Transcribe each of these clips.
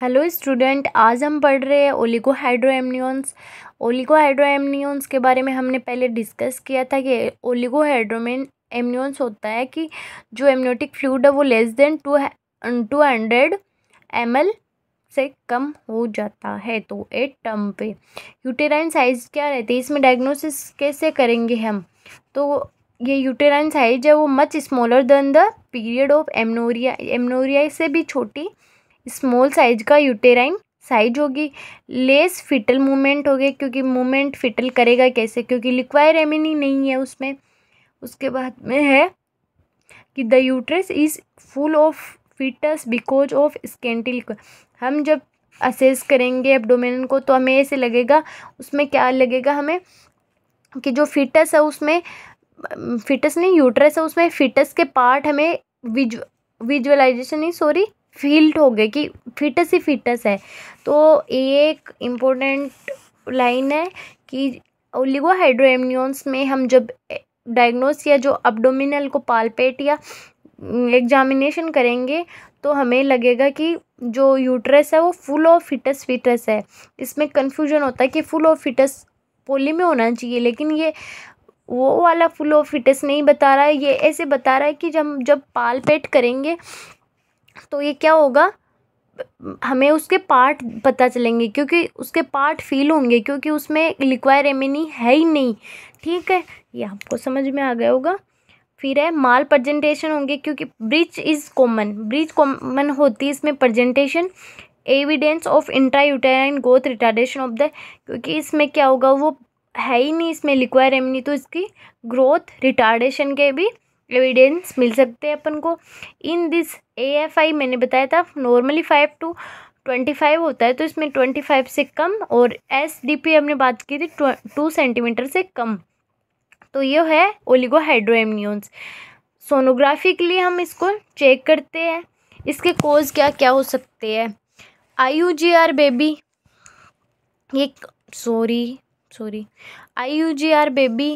Hello student, आज हम पढ़ रहे हैं ओलिगोहाइड्रोएमनियंस। ओलिगोहाइड्रोएमनियंस के बारे में हमने पहले डिस्कस किया था कि ओलिगोहाइड्रोएमनियंस होता है कि जो एमनियोटिक फ्लूइड है वो लेस देन 200 ml से कम हो जाता है। तो एक टर्म पे यूटेराइन साइज क्या रहती है, इसमें डायग्नोसिस कैसे करेंगे हम? तो ये यूटेराइन साइज है वो much smaller than the period of amenorrhoea. Amenorrhoea से भी छोटी स्मॉल साइज का यूटेराइन साइज होगी। लेस फिटल मूवमेंट होगी, क्योंकि मूवमेंट फिटल करेगा कैसे, क्योंकि लिक्वायर एमिनी नहीं है उसमें। उसके बाद में है कि the uterus is full of foetus because of scanty liquid. हम जब असेस करेंगे एब्डोमेन को तो हमें ऐसे लगेगा, उसमें क्या लगेगा हमें कि जो फीटस है उसमें, फीटस नहीं यूट्रस है उसमें फीटस के पार्ट हमें विजुअलाइजेशन नहीं सॉरी फील्ड हो गए कि फीटस ही फीटस है। तो ये एक इम्पोर्टेंट लाइन है कि ओलिगोहाइड्रोएमनियंस में हम जब डायग्नोस या जो अब्डोमिनल को पालपेट या एग्जामिनेशन करेंगे तो हमें लगेगा कि जो यूट्रस है वो फुल ऑफ फीटस है। इसमें कन्फ्यूजन होता है कि फुल ऑफ फीटस पोली में होना चाहिए, लेकिन ये वो वाला फुल ऑफ फीटस नहीं बता रहा है, ये ऐसे बता रहा है कि जब पालपेट करेंगे तो ये क्या होगा, हमें उसके पार्ट पता चलेंगे, क्योंकि उसके पार्ट फील होंगे, क्योंकि उसमें लिक्वायर एमिनी है ही नहीं। ठीक है, ये आपको समझ में आ गया होगा। फिर है माल प्रेजेंटेशन होंगे, क्योंकि ब्रीच कॉमन होती है इसमें presentation. Evidence of intrauterine growth retardation of the, क्योंकि इसमें क्या होगा, वो है ही नहीं इसमें लिक्वायर एमिनी, तो इसकी ग्रोथ रिटार्डेशन के भी एविडेंस मिल सकते हैं अपन को। इन दिस AFI मैंने बताया था नॉर्मली 5 to 25 होता है, तो इसमें 25 से कम, और SDP हमने बात की थी 2 सेंटीमीटर से कम। तो ये है ओलिगोहाइड्रोएमनियंस। सोनोग्राफी के लिए हम इसको चेक करते हैं, इसके कोज क्या क्या हो सकते हैं। IUGR बेबी, ये IUGR बेबी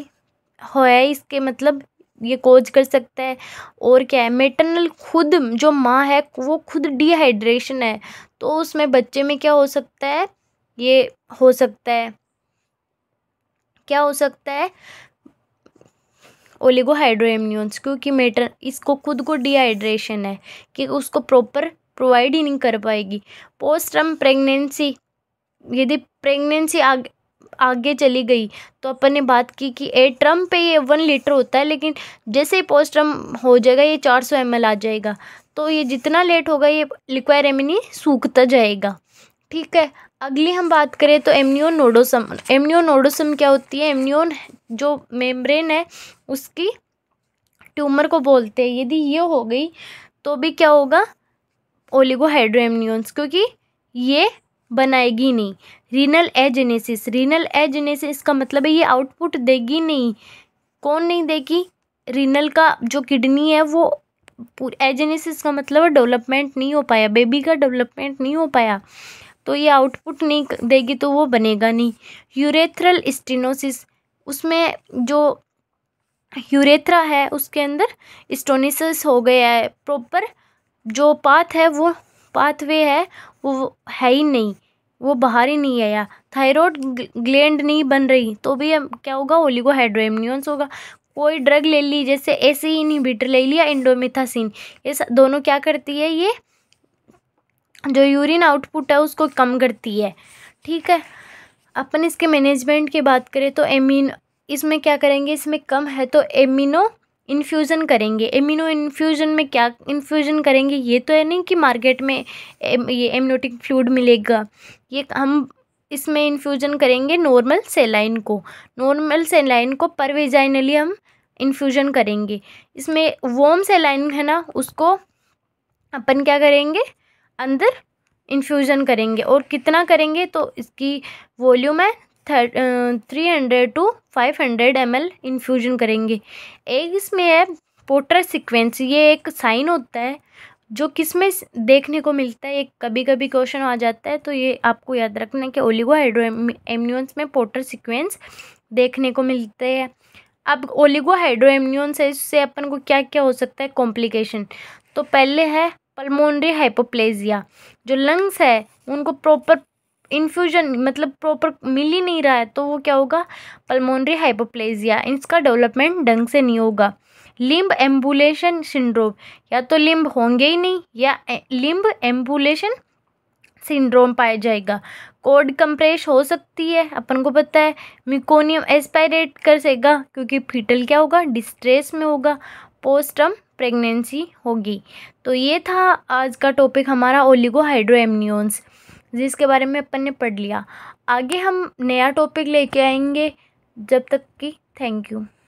है, इसके मतलब ये कोज कर सकता है। और क्या है, मेटरनल खुद जो माँ है वो खुद डिहाइड्रेशन है, तो उसमें बच्चे में क्या हो सकता है, ये हो सकता है, क्या हो सकता है, ओलिगोहाइड्रोएमनियंस, क्योंकि मेटर इसको खुद को डिहाइड्रेशन है कि उसको प्रॉपर प्रोवाइड ही नहीं कर पाएगी। पोस्टर्म प्रेगनेंसी, यदि प्रेगनेंसी आगे चली गई तो अपन ने बात की कि टर्म पे ये 1 लीटर होता है, लेकिन जैसे ही पोस्ट टर्म हो जाएगा ये 400 ml आ जाएगा। तो ये जितना लेट होगा ये लिक्वायर एमिनी सूखता जाएगा। ठीक है, अगली हम बात करें तो एमनियोनोडोसम। एमनियोनोडोसम क्या होती है, एमनियोन जो मेम्ब्रेन है उसकी ट्यूमर को बोलते हैं। यदि ये हो गई तो भी क्या होगा, ओलिगोहाइड्रोएमनियंस, क्योंकि ये बनाएगी नहीं। रीनल एजेनेसिस का मतलब है ये आउटपुट देगी नहीं। कौन नहीं देगी, रीनल का जो किडनी है वो एजेनेसिस का मतलब डेवलपमेंट नहीं हो पाया, बेबी का डेवलपमेंट नहीं हो पाया, तो ये आउटपुट नहीं देगी, तो वो बनेगा नहीं। यूरेथ्रल स्टेनोसिस, उसमें जो यूरेथ्रा है उसके अंदर स्टोनिसिस हो गया है, प्रॉपर जो पाथवे है वो है ही नहीं, वो बाहर ही नहीं आया। थायराइड ग्लैंड नहीं बन रही तो भी क्या होगा, ओलिगोहाइड्रोएमनियंस होगा। कोई ड्रग ले ली, जैसे ऐसे ही इनहिबिटर ले लिया इंडोमिथासिन, ये दोनों क्या करती है, ये जो यूरिन आउटपुट है उसको कम करती है। ठीक है, अपन इसके मैनेजमेंट की बात करें तो इसमें क्या करेंगे, इसमें कम है तो एमिनो इन्फ्यूज़न करेंगे। एमिनो इन्फ्यूज़न में क्या इन्फ्यूज़न करेंगे, ये तो है नहीं कि मार्केट में ये एमनियोटिक फ्लूइड मिलेगा, ये हम इसमें इन्फ्यूज़न करेंगे नॉर्मल सेलाइन को पर वेजाइनली हम इन्फ्यूज़न करेंगे। इसमें वार्म सेलाइन है ना, उसको अपन क्या करेंगे, अंदर इन्फ्यूज़न करेंगे। और कितना करेंगे, तो इसकी वॉल्यूम है 300 to 500 ml इन्फ्यूजन करेंगे। एक इसमें है पोर्टर सीक्वेंस, ये एक साइन होता है जो किस में देखने को मिलता है, एक कभी कभी क्वेश्चन आ जाता है, तो ये आपको याद रखना है कि ओलिगोहाइड्रोएमनियंस में पोर्टर सीक्वेंस देखने को मिलते हैं। अब ओलिगोहाइड्रोएमनियंस है, इससे अपन को क्या क्या हो सकता है कॉम्प्लिकेशन। तो पहले है पल्मोनरी हाइपोप्लेजिया, जो लंग्स है उनको प्रॉपर इन्फ्यूजन मतलब प्रॉपर मिल ही नहीं रहा है, तो वो क्या होगा, पल्मोनरी हाइपोप्लेजिया, इसका डेवलपमेंट ढंग से नहीं होगा। लिम्ब एम्बुलेशन सिंड्रोम, या तो लिम्ब होंगे ही नहीं या लिम्ब एम्बुलेशन सिंड्रोम पाया जाएगा। कोड कंप्रेस हो सकती है, अपन को पता है। मिकोनियम एस्पायरेट कर सकेगा क्योंकि फीटल क्या होगा, डिस्ट्रेस में होगा। पोस्टर्म प्रेगनेंसी होगी। तो ये था आज का टॉपिक हमारा ओलिगोहाइड्रोएमनियंस, जिसके बारे में अपन ने पढ़ लिया। आगे हम नया टॉपिक लेके आएंगे, जब तक कि थैंक यू।